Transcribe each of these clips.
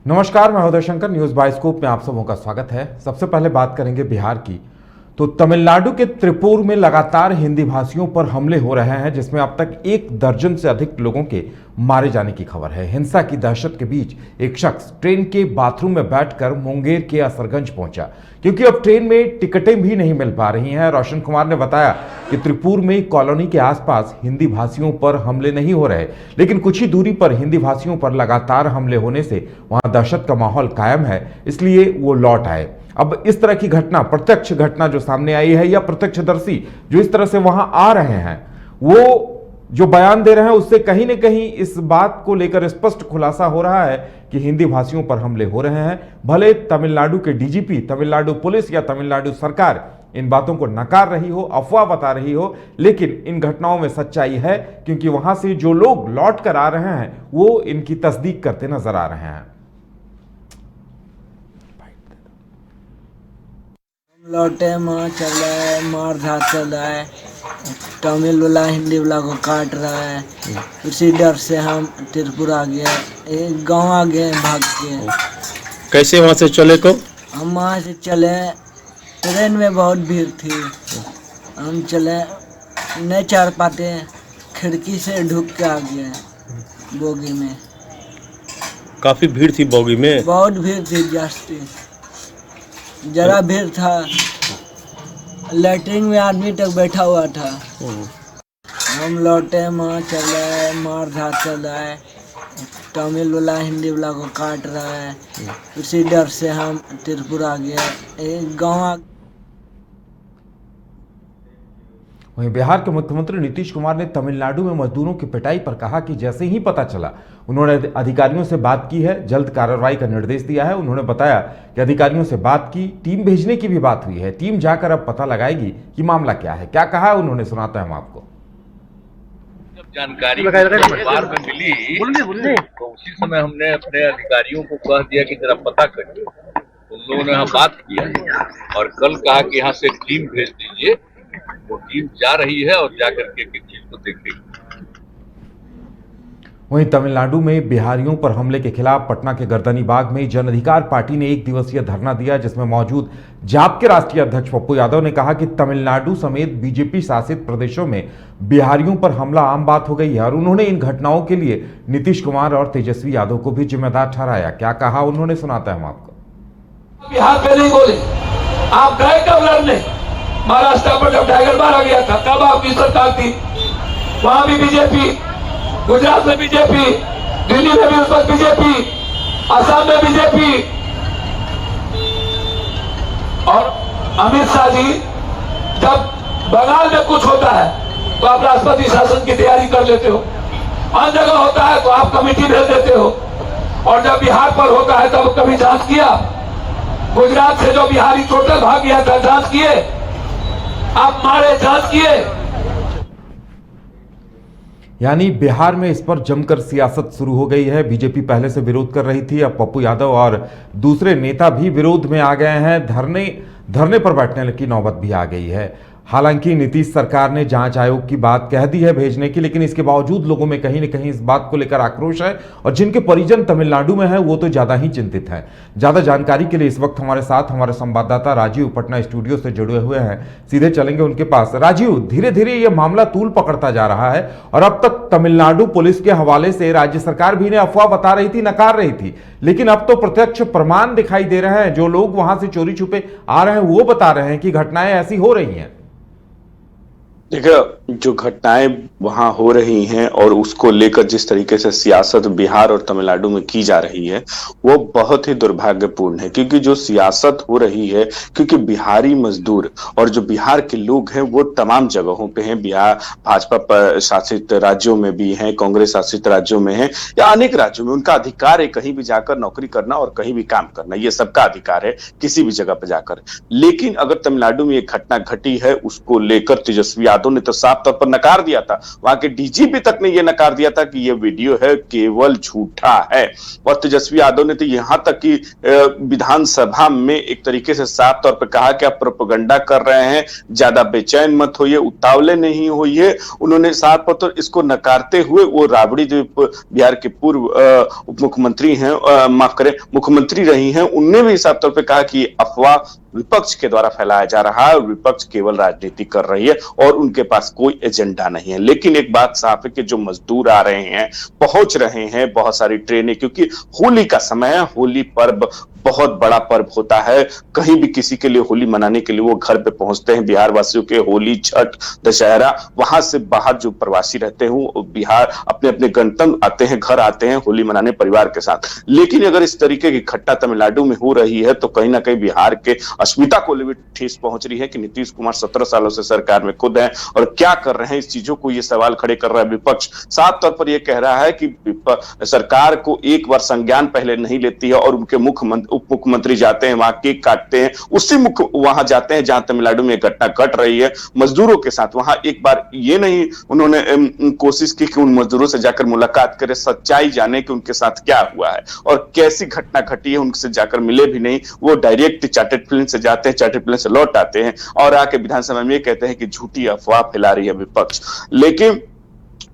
नमस्कार, मैं Uday Shankar. News bioscope में आप सबों का स्वागत है। सबसे पहले बात करेंगे बिहार की। तो तमिलनाडु के त्रिपुर में लगातार हिंदी भाषियों पर हमले हो रहे हैं, जिसमें अब तक 1 दर्जन से अधिक लोगों के मारे जाने की खबर है। हिंसा की दहशत के बीच एक शख्स ट्रेन के बाथरूम में बैठकर मुंगेर के असरगंज पहुंचा, क्योंकि अब ट्रेन में टिकटें भी नहीं मिल पा रही हैं। रोशन कुमार ने बताया कि त्रिपुर में कॉलोनी के आसपास हिंदी भाषियों पर हमले नहीं हो रहे, लेकिन कुछ ही दूरी पर हिंदी भाषियों पर लगातार हमले होने से वहां दहशत का माहौल कायम है, इसलिए वो लौट आए। अब इस तरह की घटना, प्रत्यक्ष घटना जो सामने आई है या प्रत्यक्षदर्शी जो इस तरह से वहां आ रहे हैं, वो जो बयान दे रहे हैं उससे कहीं ना कहीं इस बात को लेकर स्पष्ट खुलासा हो रहा है कि हिंदी भाषियों पर हमले हो रहे हैं। भले तमिलनाडु के डीजीपी, तमिलनाडु पुलिस या तमिलनाडु सरकार इन बातों को नकार रही हो, अफवाह बता रही हो, लेकिन इन घटनाओं में सच्चाई है, क्योंकि वहां से जो लोग लौट कर आ रहे हैं वो इनकी तस्दीक करते नजर आ रहे हैं। लौटे माँ चल रहा है, मार धाड़ चल रहा है, तमिल वाला हिंदी वाला को काट रहा है। उसी डर से हम त्रिपुर आ गए, एक गांव आ गए भाग के। कैसे वहां से चले को? हम वहाँ से चले, ट्रेन में बहुत भीड़ थी, हम चले नहीं चढ़ पाते, खिड़की से ढुक के आ गए बोगी में। काफी भीड़ थी बोगी में? बहुत भीड़ थी, जास्ती जरा भीड़ था, लैट्रिन में आदमी तक बैठा हुआ था। हम लौटे माँ चल रहा है, मार धाड़ चल रहा है, तमिल वाला हिंदी वाला को काट रहा है। उसी डर से हम त्रिपुर आ गए, एक गाँव। वहीं बिहार के मुख्यमंत्री नीतीश कुमार ने तमिलनाडु में मजदूरों की पिटाई पर कहा कि जैसे ही पता चला उन्होंने अधिकारियों से बात की है, जल्द कार्रवाई का निर्देश दिया है। उन्होंने बताया कि अधिकारियों से बात की, टीम भेजने की भी बात हुई है। टीम जाकर अब पता लगाएगी कि मामला क्या है। क्या कहा है उन्होंने, सुनाते हैं हम आपको। जब जानकारी अखबार में मिली तो उसी समय हमने अपने अधिकारियों को कह दिया कि जरा पता करिए। उन लोगों ने यहाँ बात किया और कल कहा कि यहाँ से टीम भेज दीजिए। वो टीम जा रही है और जाकर के चीज को देखेगी। वहीं तमिलनाडु में बिहारियों पर हमले के खिलाफ पटना के गर्दनीबाग में जन अधिकार पार्टी ने 1 दिवसीय धरना दिया, जिसमें मौजूद जाप के राष्ट्रीय अध्यक्ष पप्पू यादव ने कहा कि तमिलनाडु समेत बीजेपी शासित प्रदेशों में बिहारियों पर हमला आम बात हो गई है, और उन्होंने इन घटनाओं के लिए नीतीश कुमार और तेजस्वी यादव को भी जिम्मेदार ठहराया। क्या कहा उन्होंने, सुनाते हैं हम आपको। बिहार पे नहीं बोले, आप गए कब लड़ने? महाराष्ट्र पर जब टाइगर मारा गया था तब आपकी सरकार थी, वहां भी बीजेपी, गुजरात में बीजेपी, दिल्ली में भी उस वक्त बीजेपी, असम में बीजेपी। और अमित शाह जी, जब बंगाल में कुछ होता है तो आप राष्ट्रपति शासन की तैयारी कर लेते हो, अन्य जगह होता है तो आप कमेटी भेज देते हो, और जब बिहार पर होता है तब कभी जांच किया? गुजरात से जो बिहारी टोटल भाग गया था, जांच किए? आप मारे, जांच किए? यानी बिहार में इस पर जमकर सियासत शुरू हो गई है। बीजेपी पहले से विरोध कर रही थी, अब पप्पू यादव और दूसरे नेता भी विरोध में आ गए हैं। धरने पर बैठने की नौबत भी आ गई है। हालांकि नीतीश सरकार ने जांच आयोग की बात कह दी है भेजने की, लेकिन इसके बावजूद लोगों में कहीं न कहीं इस बात को लेकर आक्रोश है, और जिनके परिजन तमिलनाडु में हैं वो तो ज्यादा ही चिंतित हैं। ज्यादा जानकारी के लिए इस वक्त हमारे साथ हमारे संवाददाता राजीव पटना स्टूडियो से जुड़े हुए हैं। सीधे चलेंगे उनके पास। राजीव, धीरे धीरे ये मामला तूल पकड़ता जा रहा है, और अब तक तमिलनाडु पुलिस के हवाले से राज्य सरकार भी ने अफवाह बता रही थी, नकार रही थी, लेकिन अब तो प्रत्यक्ष प्रमाण दिखाई दे रहे हैं। जो लोग वहां से चोरी छुपे आ रहे हैं वो बता रहे हैं कि घटनाएं ऐसी हो रही हैं। देखिए, जो घटनाएं वहां हो रही हैं और उसको लेकर जिस तरीके से सियासत बिहार और तमिलनाडु में की जा रही है वो बहुत ही दुर्भाग्यपूर्ण है, क्योंकि जो सियासत हो रही है, क्योंकि बिहारी मजदूर और जो बिहार के लोग हैं वो तमाम जगहों पे हैं। बिहार भाजपा शासित राज्यों में भी हैं, कांग्रेस शासित राज्यों में है, या अनेक राज्यों में उनका अधिकार है कहीं भी जाकर नौकरी करना और कहीं भी काम करना, ये सबका अधिकार है किसी भी जगह पर जाकर। लेकिन अगर तमिलनाडु में एक घटना घटी है उसको लेकर तेजस्वी यादव यादव ने तो साफ तौर पर नकार दिया था, वहां के डीजीपी तक ने यह नकार दिया था कि यह वीडियो है केवल झूठा है। और तेजस्वी यादव ने तो यहां तक कि विधानसभा में एक तरीके से साफ तौर पर कहा कि आप प्रोपेगेंडा कर रहे हैं, ज्यादा बेचैन मत होइए, उतावले नहीं होइए। उन्होंने साफ तौर पर इसको नकारते हुए वो राबड़ी जो बिहार के पूर्व उप मुख्यमंत्री हैं, माफ करें मुख्यमंत्री रही हैं, उनने भी साफ तौर पर कहा कि अफवाह विपक्ष के द्वारा फैलाया जा रहा है और विपक्ष केवल राजनीति कर रही है और उनके पास कोई एजेंडा नहीं है। लेकिन एक बात साफ है कि जो मजदूर आ रहे हैं, पहुंच रहे हैं, बहुत सारी ट्रेनें, क्योंकि होली का समय है, होली पर्व बहुत बड़ा पर्व होता है, कहीं भी किसी के लिए होली मनाने के लिए वो घर पे पहुंचते हैं। बिहार वासियों के होली, छठ, दशहरा, वहां से बाहर जो प्रवासी रहते हैं वो बिहार अपने अपने गणतंत्र आते हैं, घर आते हैं होली मनाने परिवार के साथ। लेकिन अगर इस तरीके की घटना तमिलनाडु में हो रही है तो कहीं ना कहीं बिहार के अस्मिता को भी ठेस पहुंच रही है कि नीतीश कुमार 17 सालों से सरकार में खुद हैं और क्या कर रहे हैं। इस चीजों को ये सवाल खड़े कर रहा है विपक्ष। साफ तौर पर यह कह रहा है कि सरकार को एक बार संज्ञान पहले नहीं लेती है और उनके उप मुख्यमंत्री जाते हैं, वहां केक काटते हैं, उसी मुख्य वहां जाते हैं जहां तमिलनाडु में घटना घट रही है मजदूरों के साथ। वहां एक बार ये नहीं उन्होंने कोशिश की कि उन मजदूरों से जाकर मुलाकात करें, सच्चाई जाने कि उनके साथ क्या हुआ है और कैसी घटना घटी है, उनसे जाकर मिले भी नहीं। वो डायरेक्ट चार्टर्ड प्लेन से जाते हैं, चार्टर्ड प्लेन से लौट आते हैं और आके विधानसभा में कहते हैं कि झूठी अफवाह फैला रही है विपक्ष। लेकिन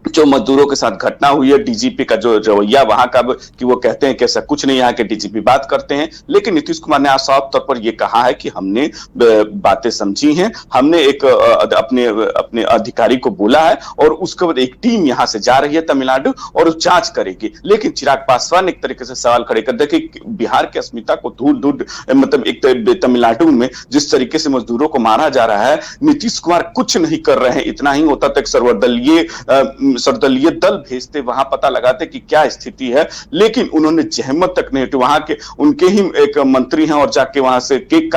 जो मजदूरों के साथ घटना हुई है, डीजीपी का जो रवैया वहां का कि वो कहते हैं कि ऐसा कुछ नहीं, यहाँ के डीजीपी बात करते हैं। लेकिन नीतीश कुमार ने आज साफ तौर पर यह कहा है कि हमने बातें समझी हैं, हमने एक अपने अधिकारी को बोला है और उसके बाद एक टीम यहां से जा रही है तमिलनाडु और जांच करेगी। लेकिन चिराग पासवान एक तरीके से सवाल खड़े कर दे कि बिहार की अस्मिता को धूल मतलब एक तमिलनाडु में जिस तरीके से मजदूरों को मारा जा रहा है, नीतीश कुमार कुछ नहीं कर रहे हैं। इतना ही होता तो एक सर्वदलीय दल भेजते, वहां पता लगाते कि क्या स्थिति है। लेकिन उन्होंने जहमत तक नहीं उठी। वहां के उनके ही एक मंत्री हैं और जाके वहां से केक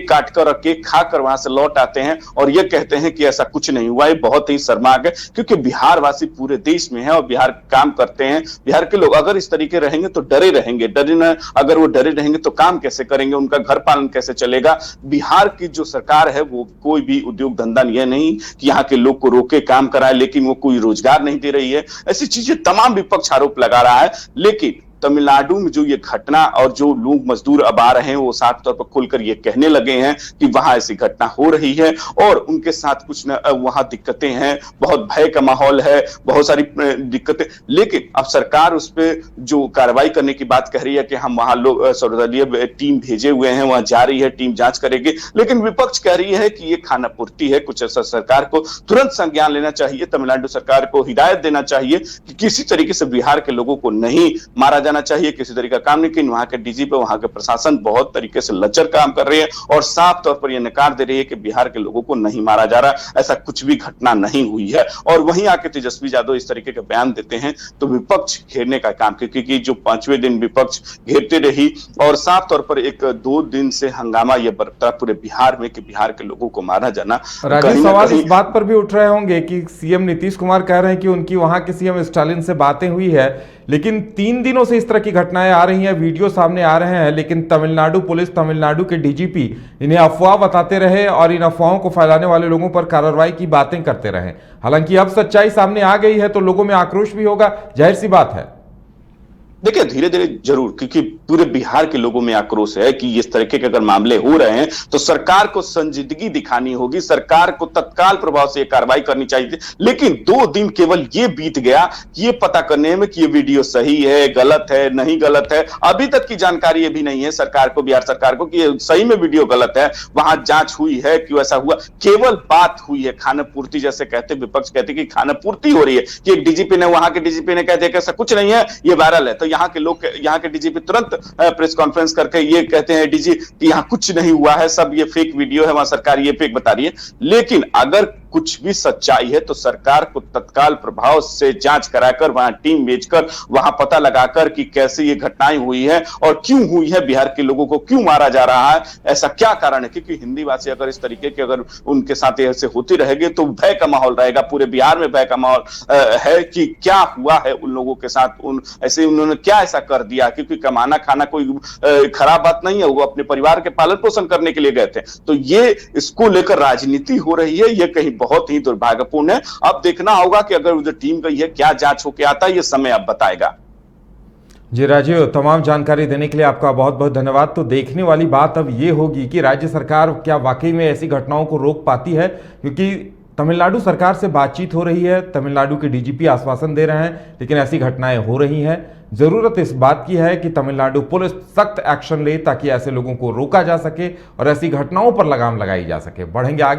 काटकर और केक खाकर वहां से लौट आते हैं और ये कहते हैं कि ऐसा कुछ नहीं हुआ है। बहुत ही शर्मनाक है क्योंकि बिहार वासी पूरे देश में है और बिहार काम करते हैं। बिहार के लोग अगर इस तरीके रहेंगे तो डरे रहेंगे, अगर वो डरे रहेंगे तो काम कैसे करेंगे, उनका घर पालन कैसे चलेगा। बिहार की जो सरकार है वो कोई भी उद्योग धंधा यह नहीं कि यहाँ के लोग को रोके काम कराए, लेकिन वो कोई रोजगार नहीं दे रही है। ऐसी चीजें तमाम विपक्ष आरोप लगा रहा है। लेकिन तमिलनाडु में जो ये घटना और जो लोग मजदूर अब आ रहे हैं वो साफ तौर पर खुलकर ये कहने लगे हैं कि वहां ऐसी घटना हो रही है और उनके साथ कुछ न वहां दिक्कतें हैं, बहुत भय का माहौल है, बहुत सारी दिक्कतें। लेकिन अब सरकार उस पर जो कार्रवाई करने की बात कह रही है कि हम वहां लोग सर्वदलीय टीम भेजे हुए हैं, वहां जा रही है, टीम जांच करेगी। लेकिन विपक्ष कह रही है कि ये खानापूर्ति है, कुछ ऐसा सरकार को तुरंत संज्ञान लेना चाहिए, तमिलनाडु सरकार को हिदायत देना चाहिए कि किसी तरीके से बिहार के लोगों को नहीं मारा जाना चाहिए, किसी तरीके का काम। लेकिन वहां के डीजीपी, वहां के प्रशासन बहुत तरीके से लचर काम कर रही है और साफ तौर पर यह नकार दे रही है कि बिहार के लोगों को नहीं मारा जा रहा, ऐसा कुछ भी घटना नहीं हुई है। और वहीं आके तेजस्वी यादव इस तरीके के बयान देते हैं तो विपक्ष घेरने का काम, क्योंकि जो 5वें दिन विपक्ष घेरते रही और साफ तौर पर 1-2 दिन से हंगामा यह बरता पूरे बिहार में कि बिहार के लोगों को मारा जाना। राजीव, सवाल इस बात पर भी उठ रहे होंगे कि सीएम नीतीश कुमार कह रहे हैं कि उनकी वहां के सीएम स्टालिन से बातें हुई है, लेकिन 3 दिनों से इस तरह की घटनाएं आ रही हैं, वीडियो सामने आ रहे हैं, लेकिन तमिलनाडु पुलिस, तमिलनाडु के डीजीपी इन्हें अफवाह बताते रहे और इन अफवाहों को फैलाने वाले लोगों पर कार्रवाई की बातें करते रहे। हालांकि अब सच्चाई सामने आ गई है तो लोगों में आक्रोश भी होगा, जाहिर सी बात है। देखिए धीरे धीरे जरूर, क्योंकि पूरे बिहार के लोगों में आक्रोश है कि इस तरीके के अगर मामले हो रहे हैं तो सरकार को संजीदगी दिखानी होगी, सरकार को तत्काल प्रभाव से कार्रवाई करनी चाहिए। लेकिन 2 दिन केवल ये बीत गया ये पता करने में कि ये वीडियो सही है, गलत है, नहीं गलत है। अभी तक की जानकारी ये भी नहीं है सरकार को, बिहार सरकार को, कि सही में वीडियो गलत है, वहां जांच हुई है, क्यों ऐसा हुआ। केवल बात हुई है खानापूर्ति, जैसे कहते विपक्ष कहते कि खानापूर्ति हो रही है, कि एक डीजीपी ने, वहां के डीजीपी ने कहते ऐसा कुछ नहीं है, ये वायरल है। तो यहाँ के लोग, यहाँ के डीजीपी तुरंत प्रेस कॉन्फ्रेंस करके ये कहते हैं डीजी कि यहाँ कुछ नहीं हुआ है, सब ये फेक वीडियो है, वहां सरकार ये फेक बता रही है। लेकिन अगर कुछ भी सच्चाई है तो सरकार को तत्काल प्रभाव से जांच कराकर, वहां टीम भेजकर, वहां पता लगाकर कि कैसे ये घटनाएं हुई है और क्यों हुई है, बिहार के लोगों को क्यों मारा जा रहा है, ऐसा क्या कारण है। क्योंकि हिंदी भाषी अगर इस तरीके के अगर उनके साथ ऐसे होती रहेगी तो भय का माहौल रहेगा, पूरे बिहार में भय का माहौल है कि क्या हुआ है उन लोगों के साथ, उन ऐसे उन्होंने क्या ऐसा कर दिया। क्योंकि कमाना खाना कोई खराब बात नहीं है, वो अपने परिवार के पालन पोषण करने के लिए गए थे। तो ये इसको लेकर राजनीति हो रही है, ये कहीं बहुत ही दुर्भाग्यपूर्ण है। अब देखना होगा कि अगर जो टीम गई है क्या जांच होके आता है, ये समय अब बताएगा। जी राजीव, तमाम जानकारी देने के लिए आपका बहुत बहुत धन्यवाद। तो देखने वाली बात अब ये होगी कि राज्य सरकार क्या वाकई में ऐसी घटनाओं को रोक पाती है, क्योंकि तमिलनाडु सरकार से बातचीत हो रही है, तमिलनाडु के डीजीपी आश्वासन दे रहे हैं, लेकिन ऐसी घटनाएं हो रही हैं। जरूरत इस बात की है कि तमिलनाडु पुलिस सख्त एक्शन ले ताकि ऐसे लोगों को रोका जा सके और ऐसी घटनाओं पर लगाम लगाई जा सके। बढ़ेंगे आगे।